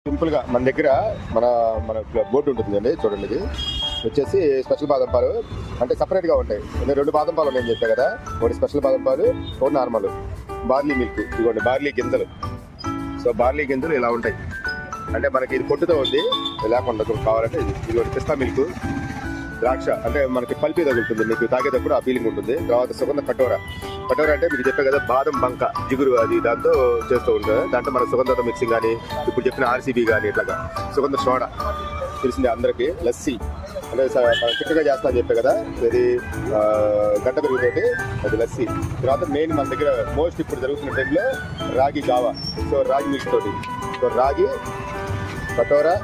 Simple గా మన దగ్గర మన మన బోర్డు ఉంటుందండి, చూడండి. ఇది వచ్చేసి స్పెషల్ బాదం పాలు, అంటే సపరేట్ గా ఉంటాయి. నేను 2 బాదం పాలు ఉన్నాయని చెప్పా కదా, ఒకటి స్పెషల్ బాదం పాలు, ఒకటి నార్మల్. బార్లీ మిల్క్, ఇదిగోండి బార్లీ గింజలు. సో బార్లీ గింజలు ఇలా ఉంటాయి, అంటే మనకి ఇది పొట్టుతో ఉంది, లేకుండా కావాలంటే ఇదిగోండి పిస్తా మిల్క్. ద్రాక్ష అంటే మనకి పల్పి తగులుతుంది, మీకు తాగేటప్పుడు ఆ ఫీలింగ్ ఉంటుంది. తర్వాత సుగంధ కటోరా. కటోరా అంటే మీకు చెప్పే కదా బాదం బంక జిగురు, అది దాంతో చేస్తూ ఉంటుంది. దాంట్లో మన సుగంధ మిక్సింగ్ కానీ, ఇప్పుడు చెప్పిన ఆర్సీబీ కానీ, ఇట్లాగా సుగంధ సోడా తెలిసిందే అందరికి. లస్సీ అంటే చిక్కగా చేస్తా అని చెప్పే కదా, ఇది గడ్డ పెరుగుతోటి, అది లస్సీ. తర్వాత మెయిన్ మన దగ్గర మోస్ట్ ఇప్పుడు జరుగుతున్న టైంలో రాగి జావా. సో రాగి మిల్క్ తోటి, సో రాగి, కటోరా,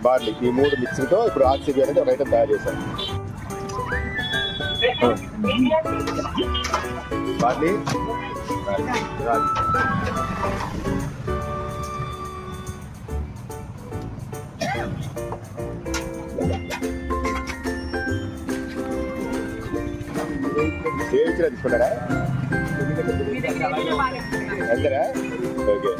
బార్లీ, ఈ 3 మిక్సింగ్ తో ఇప్పుడు ఆర్సీబీ అనేది ఒక ఐటమ్ తయారు చేశాను. బార్లీ, రాగి. ఏ ఇచ్చినా తీసుకుంటారా అంతేనా? ఓకే.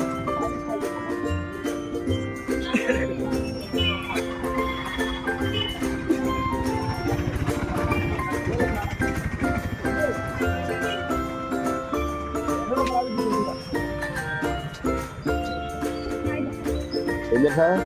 ఏం చేసా